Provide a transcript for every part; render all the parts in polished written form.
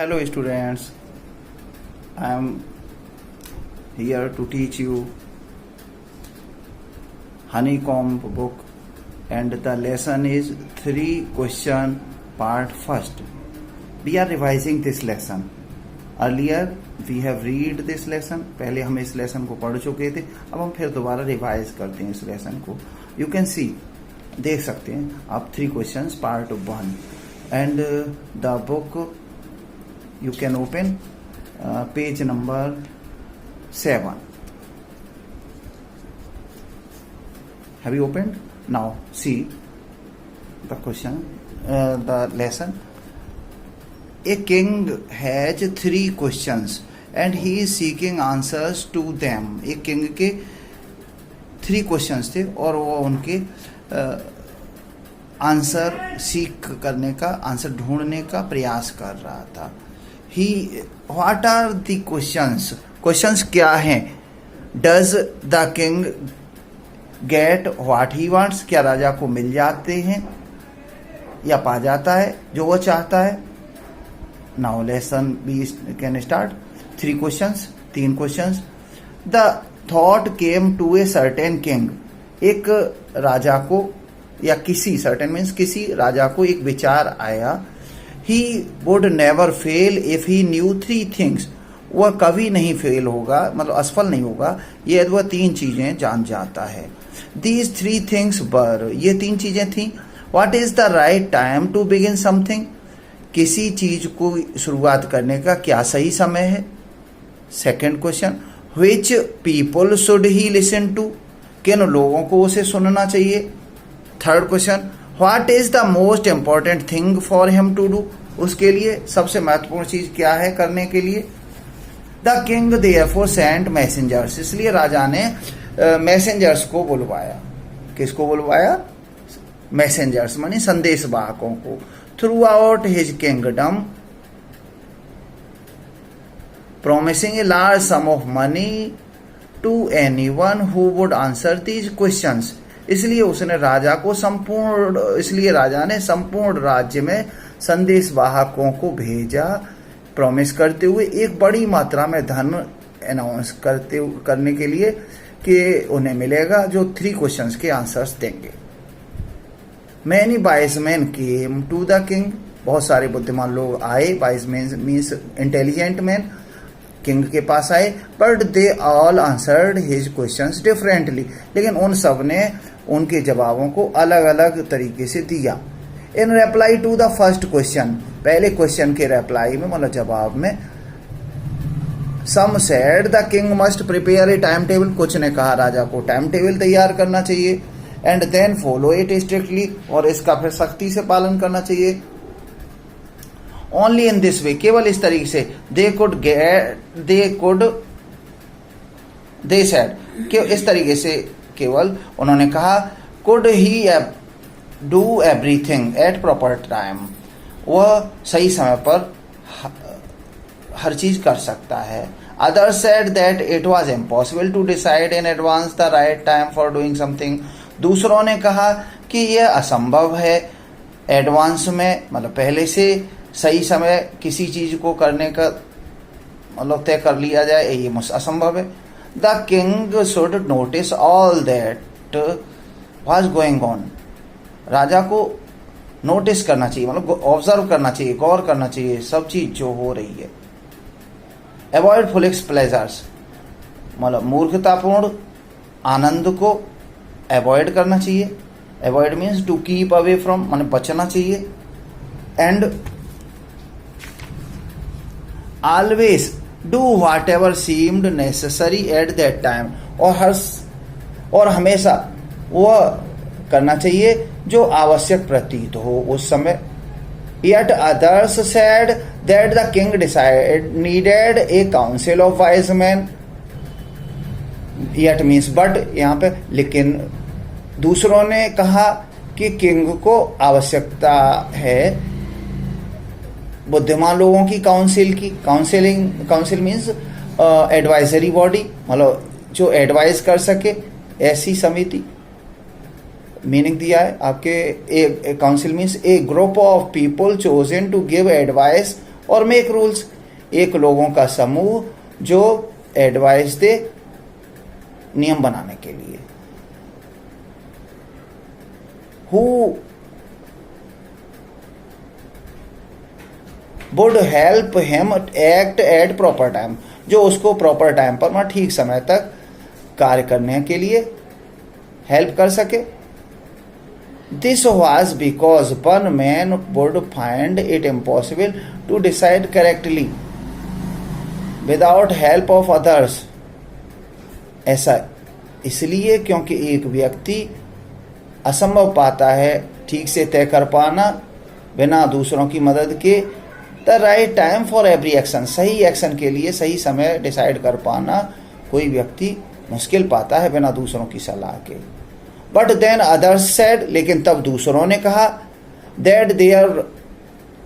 Hello students, I am here to teach you Honeycomb book and the lesson is 3 question part first. We are revising this lesson. Earlier we have read this lesson. पहले हम इस lesson को पढ़ चुके थे. अब हम फिर दोबारा रिवाइज करते हैं इस lesson को. You can see, देख सकते हैं आप 3 questions part 1 and the book you can open page number 7. Have you opened? Now see the question, the lesson. A king has 3 questions and he is seeking answers to them. एक king के 3 questions थे और वो उनके answer सीख करने का, answer ढूंढने का प्रयास कर रहा था. What are the questions? Questions क्या हैं? Does the king get what he wants? क्या राजा को मिल जाते हैं या पा जाता है जो वो चाहता है? Now lesson we can start. 3 questions, 3 questions. The thought came to a certain king. एक राजा को या किसी, certain means किसी राजा को एक विचार आया. He would never fail if he knew 3 things. वह कभी नहीं फेल होगा, मतलब असफल नहीं होगा ये वह 3 चीजें जान जाता है. These 3 things were, ये 3 चीजें थी. What is the right time to begin something? किसी चीज को शुरुआत करने का क्या सही समय है? Second question, which people should he listen to? किन लोगों को उसे सुनना चाहिए? Third question, What is the most important thing for him to do? उसके लिए सबसे महत्वपूर्ण चीज क्या है करने के लिए? The king therefore sent messengers. इसलिए राजा ने मैसेंजर्स को बुलवाया. किसको बुलवाया? मैसेंजर्स माने संदेशवाहकों को. Throughout his kingdom, promising a large sum of money to anyone who would answer these questions. इसलिए उसने राजा को इसलिए राजा ने संपूर्ण राज्य में संदेशवाहकों को भेजा, प्रॉमिस करते हुए एक बड़ी मात्रा में धन अनाउंस करने के लिए कि उन्हें मिलेगा जो 3 क्वेश्चंस के आंसर्स देंगे. Many wise men came to the king. बहुत सारे बुद्धिमान लोग आए. Wise men means intelligent men. King के पास आए. But they all answered his questions differently. लेकिन उन सब ने उनके जवाबों को अलग अलग तरीके से दिया. In reply to the first question, पहले क्वेश्चन के रिप्लाई में मतलब जवाब में, some said the king must prepare a time table. कुछ ने कहा राजा को टाइम टेबल तैयार करना चाहिए. And then follow it strictly, और इसका फिर सख्ती से पालन करना चाहिए. ओनली इन दिस वे, केवल इस तरीके से, दे सेड, कि इस तरीके से केवल उन्होंने कहा, could he do everything at proper time. वह सही समय पर हर चीज कर सकता है. Others said that it was impossible to decide in advance the right time for doing something. दूसरों ने कहा कि यह असंभव है एडवांस में, मतलब पहले से सही समय किसी चीज को करने का मतलब तय कर लिया जाए, ये असंभव है. The king should notice all that was going on. राजा को नोटिस करना चाहिए, मतलब ऑब्जर्व करना चाहिए, गौर करना चाहिए सब चीज जो हो रही है. अवॉइड फुलिश प्लेजर्स, मतलब मूर्खतापूर्ण आनंद को अवॉइड करना चाहिए. Avoid means to keep away from, माने बचना चाहिए. And always do whatever seemed necessary at that time, और हमेशा वह करना चाहिए जो आवश्यक प्रतीत हो उस समय. Yet others said that the king needed a council of wise men. Yet means but, यहाँ पे लेकिन दूसरों ने कहा कि किंग को आवश्यकता है बुद्धिमान लोगों की काउंसिल की. काउंसिल मीन्स एडवाइजरी बॉडी, मतलब जो एडवाइज कर सके, ऐसी समिति. मीनिंग दिया है आपके. A council means a group of people chosen to give advice और मेक रूल्स, एक लोगों का समूह जो एडवाइस दे नियम बनाने के लिए। Who would help him act at proper time, जो उसको प्रॉपर टाइम पर मतलब ठीक समय तक कार्य करने के लिए हेल्प कर सके। This was because one man would find it impossible to decide correctly without help of others. ऐसा इसलिए क्योंकि एक व्यक्ति असंभव पाता है ठीक से तय कर पाना बिना दूसरों की मदद के। The right time for every action, सही एक्शन के लिए सही समय डिसाइड कर पाना कोई व्यक्ति मुश्किल पाता है बिना दूसरों की सलाह के। बट देन अदर्स सेड, लेकिन तब दूसरों ने कहा, that there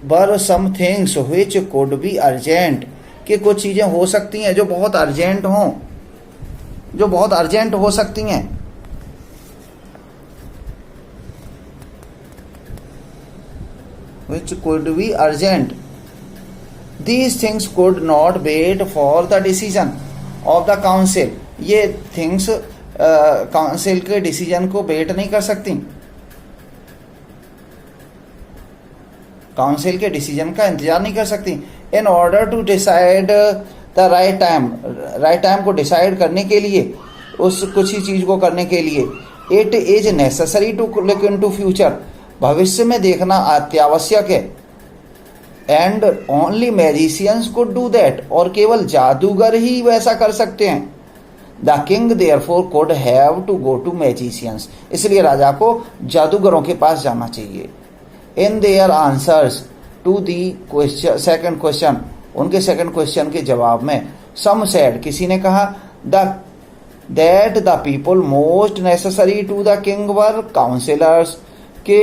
were some things which could be urgent, कि कुछ चीज़ें हो सकती हैं जो बहुत अर्जेंट हों, जो बहुत अर्जेंट हो सकती हैं। which could be urgent. These things could not wait for the decision of the council. ये things काउंसिल के डिसीजन को वेट नहीं कर सकती, काउंसिल के डिसीजन का इंतजार नहीं कर सकती। In order to decide the right time, right time को डिसाइड करने के लिए, उस कुछ ही चीज को करने के लिए, it is necessary to look into future, भविष्य में देखना अत्यावश्यक है। And only magicians could do that, और केवल जादूगर ही वैसा कर सकते हैं। The king therefore could have to go to magicians, इसलिए राजा को जादूगरों के पास जाना चाहिए। In their answers to the question, second question, उनके सेकंड क्वेश्चन के जवाब में, सम सेड, किसी ने कहा, that the people most necessary to the king were councillors, के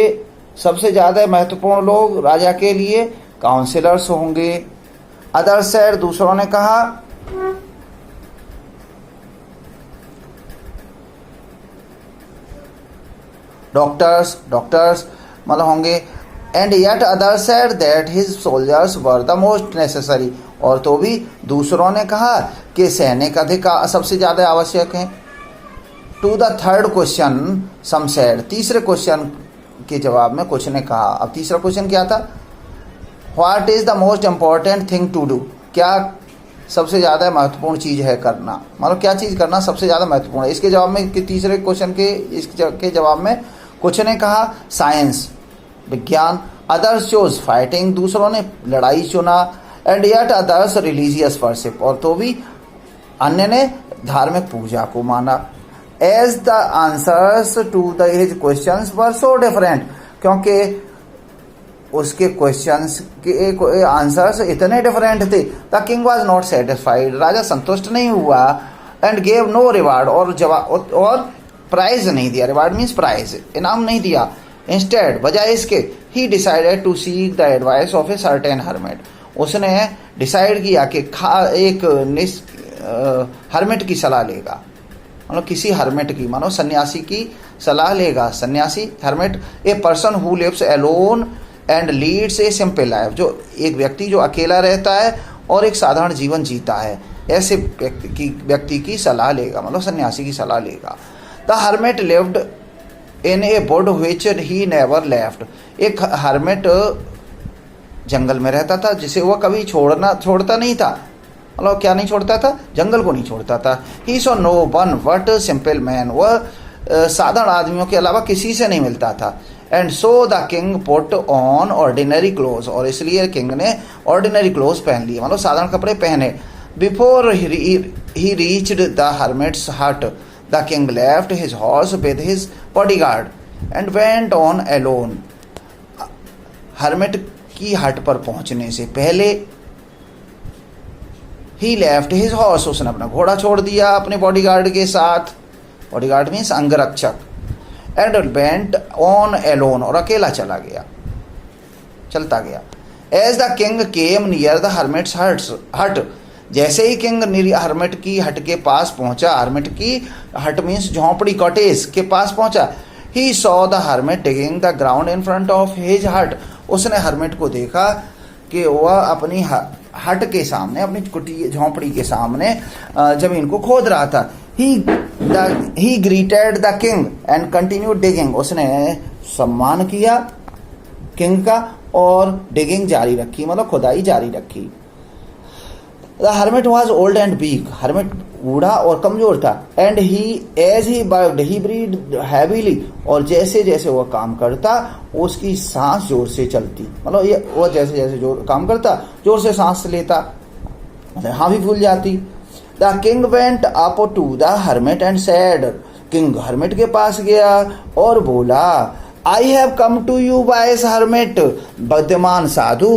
सबसे ज्यादा महत्वपूर्ण लोग राजा के लिए काउंसिलर्स होंगे। अदर सेड, दूसरों ने कहा, डॉक्टर्स, डॉक्टर्स मतलब होंगे। And yet other said that his soldiers were the most necessary, और तो भी दूसरों ने कहा कि सैनिक अधिक सबसे ज्यादा आवश्यक हैं। To the third question some said, तीसरे क्वेश्चन के जवाब में कुछ ने कहा। अब तीसरा क्वेश्चन क्या था, what is the most important thing to do, क्या सबसे ज़्यादा महत्वपूर्ण चीज़ है करना, मतलब क्या चीज़ करना सबसे ज़्यादा महत्वपूर्ण है। इसके जवाब में, तीसरे क्वेश्चन के जवाब में कुछ ने कहा साइंस, विज्ञान। अदर्स चोज फाइटिंग, दूसरों ने लड़ाई चुना। And yet others religious worship, और तो भी अन्य ने धार्मिक पूजा को माना। As the answers to the his questions were so different, क्योंकि उसके क्वेश्चंस के आंसर्स इतने डिफरेंट थे। The king was not satisfied, राजा संतुष्ट नहीं हुआ। एंड गेव नो रिवार्ड, और प्राइज नहीं दिया, रिवार्ड मीन्स प्राइज, इनाम नहीं दिया। इंस्टेड, बजाय इसके, he decided to seek the advice of a certain hermit, उसने डिसाइड किया कि एक हर्मिट की सलाह लेगा, मतलब किसी हर्मिट की, मानो सन्यासी की सलाह लेगा। सन्यासी, hermit, a person who lives alone and leads a simple life, जो एक व्यक्ति जो अकेला रहता है और एक साधारण जीवन जीता है, ऐसे व्यक्ति की सलाह लेगा, मतलब सन्यासी की सलाह लेगा। The hermit lived in A would which he never left, एक हर्मिट जंगल में रहता था जिसे वह कभी छोड़ता नहीं था, मतलब क्या नहीं छोड़ता था, जंगल को नहीं छोड़ता था। He saw no one but simple man, वह साधारण आदमियों के अलावा किसी से नहीं मिलता था। And so the king put on ordinary close, और इसलिए किंग ने ऑर्डिनरी क्लोज पहन लिए, मतलब साधारण कपड़े पहने। Before he reached the hermit's hut, the king left his horse with his bodyguard and went on alone, hermit की हट पर पहुंचने से पहले ही लेफ्ट हिज हॉर्स, उसने अपना घोड़ा छोड़ दिया अपने बॉडीगार्ड के साथ, बॉडीगार्ड मीन्स अंगरक्षक। एंड वेंट ऑन एलोन, और अकेला चलता गया। As the king came near the hermit's hut, जैसे ही किंग हर्मिट की हट के पास पहुंचा, हर्मिट की हट मीन्स झोंपड़ी, कॉटेज के पास पहुंचा। He saw the hermit digging the ground in front of his हट, उसने हर्मिट को देखा कि वह अपनी हट के सामने, अपनी कुटी झोंपड़ी के सामने जमीन को खोद रहा था। ही greeted the king and continue digging, उसने सम्मान किया किंग का और डिगिंग जारी रखी, मतलब खुदाई जारी रखी। The hermit was old and weak, hermit बूढ़ा और कमजोर था। And as he worked he breathe heavily, और जैसे जैसे वह काम करता उसकी सांस जोर से चलती, मतलब ये वह जैसे जैसे जोर काम करता जोर से सांस लेता, मतलब हाँ भी भूल जाती। The king went up to the hermit and said, king hermit के पास गया और बोला, I have come to you wise hermit, बुद्धिमान साधु,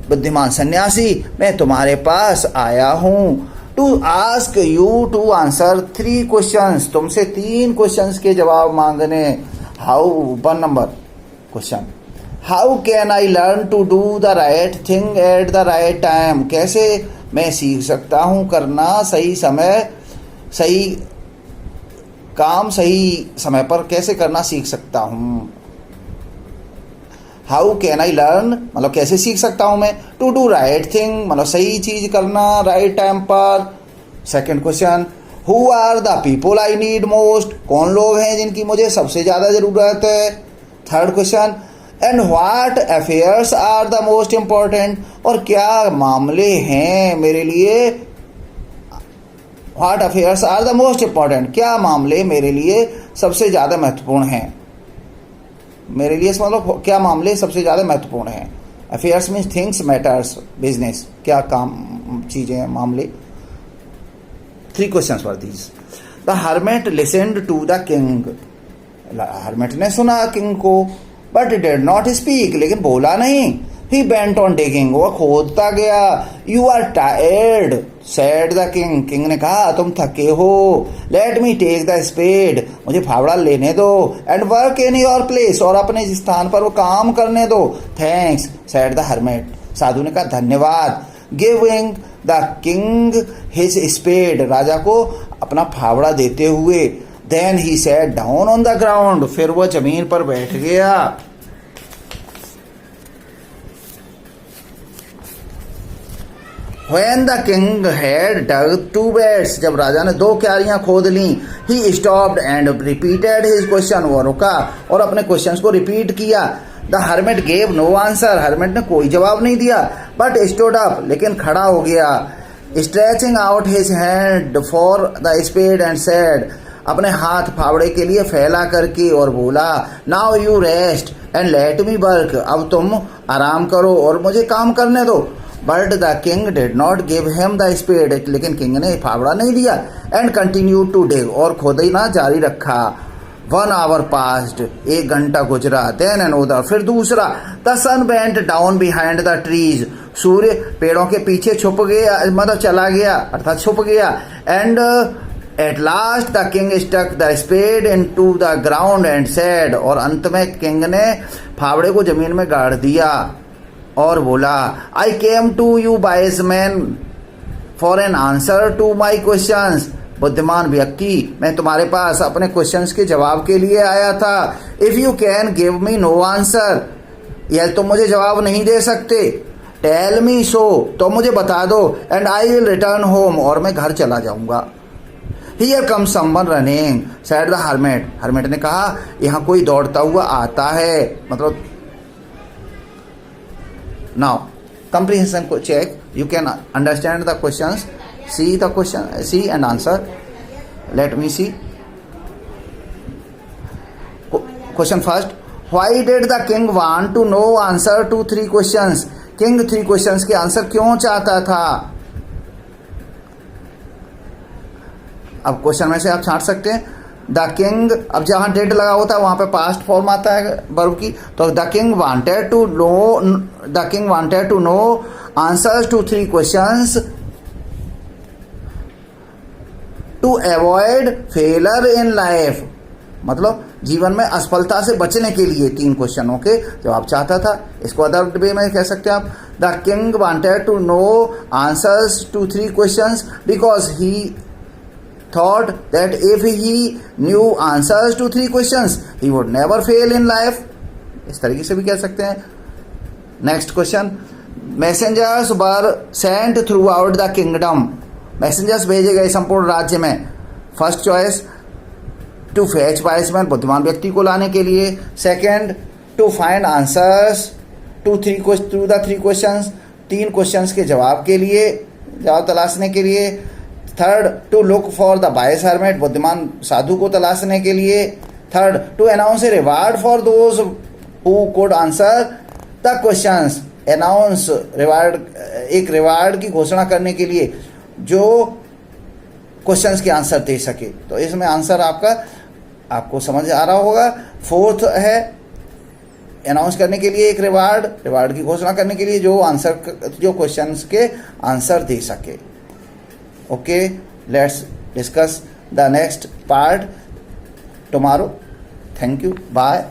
बुद्धिमान सन्यासी, मैं तुम्हारे पास आया हूं। To ask you to answer 3 questions, तुमसे 3 क्वेश्चंस के जवाब मांगने। How, 1 number question, how can I learn to do the right thing at the right time, कैसे मैं सीख सकता हूं करना सही समय, सही काम सही समय पर कैसे करना सीख सकता हूं। हाउ कैन आई लर्न, मतलब कैसे सीख सकता हूं मैं, टू डू राइट थिंग, मतलब सही चीज करना राइट टाइम पर। Second question, who are the people I need most, कौन लोग हैं जिनकी मुझे सबसे ज्यादा जरूरत है। Third question, and what affairs are the most important, और क्या मामले हैं मेरे लिए, what affairs are the most important, क्या मामले मेरे लिए सबसे ज्यादा महत्वपूर्ण हैं, मेरे लिए मतलब क्या मामले सबसे ज्यादा महत्वपूर्ण हैं। Affairs means things, matters, business, क्या काम चीजें मामले। 3 questions for these. The hermit listened to the king, hermit ने सुना किंग को, बट डिड नॉट स्पीक, लेकिन बोला नहीं। ही बेंट ऑन डिगिंग, वो खोदता गया। You are tired said the king, king ने कहा तुम थके हो। Let me take the spade, मुझे फावड़ा लेने दो। And work in your place, और अपने स्थान पर वो काम करने दो। थैंक्स सेड द हर्मिट, साधु ने कहा धन्यवाद। Giving the king his spade, राजा को अपना फावड़ा देते हुए। Then he sat down on the ground, फिर वह जमीन पर बैठ गया। When the king had dug 2 beds, जब राजा ने 2 क्यारियां खोद ली। He stopped and repeated his question, वो रुका और अपने क्वेश्चंस को रिपीट किया। The hermit gave no answer, hermit ने कोई जवाब नहीं दिया। But stood up, लेकिन खड़ा हो गया। Stretching out his hand for the spade and said, अपने हाथ फावड़े के लिए फैला करके और बोला, Now you rest and let me work, अब तुम आराम करो और मुझे काम करने दो। But the king did not give him the spade, लेकिन किंग ने फावड़ा नहीं दिया। एंड कंटिन्यू टू डिग, और खोदना जारी रखा। 1 hour पास्ड, 1 घंटा गुजरा। देन अनदर, फिर दूसरा। The sun went down behind the trees, सूर्य पेड़ों के पीछे छुप गया, मतलब चला गया अर्थात छुप गया। And at last the king stuck the spade into the ground and said, और अंत में किंग ने फावड़े को जमीन में गाड़ दिया और बोला, I came to you wise man for an answer to my questions, बुद्धिमान व्यक्ति, मैं तुम्हारे पास अपने क्वेश्चंस के जवाब के लिए आया था। If you can give me know answer, यह तुम मुझे जवाब नहीं दे सकते। टेल मी सो, तो मुझे बता दो। And I will return home, और मैं घर चला जाऊंगा। Here come someone running said the hermit, hermit ने कहा यहाँ कोई दौड़ता हुआ आता है, मतलब now comprehension check, you can understand the questions, see the question, see and answer. Let me see. Question first, why did the king want to know answer to 3 questions, king 3 questions के answer क्यों चाहता था। अब question में से आप छांट सकते हैं। द किंग, अब जहां डेड लगा होता है वहां पे पास्ट फॉर्म आता है वर्ब की, तो the king wanted to know answers to 3 questions to avoid failure in life, मतलब जीवन में असफलता से बचने के लिए 3 क्वेश्चनों के जवाब चाहता था। इसको अदर वे में कह सकते हैं आप, the king wanted to know answers to 3 questions because he thought that if he knew answers to 3 questions he would never fail in life, इस तरीके से भी कह सकते हैं। Next question, messengers were sent throughout the kingdom, मैसेंजर्स भेजे गए संपूर्ण राज्य में। First choice to fetch wise man, बुद्धिमान व्यक्ति को लाने के लिए। Second to find answers to the three questions, 3 questions के जवाब के लिए, जवाब तलाशने के लिए। Third to look for the wise hermit, बुद्धिमान साधु को तलाशने के लिए। Third to announce a reward for those who could answer the questions, announce reward, एक रिवार्ड की घोषणा करने के लिए जो क्वेश्चंस के आंसर दे सके। तो इसमें आंसर आपको समझ आ रहा होगा। फोर्थ है अनाउंस करने के लिए एक रिवार्ड की घोषणा करने के लिए जो क्वेश्चंस के आंसर दे सके। Okay, let's discuss the next part tomorrow. Thank you, bye.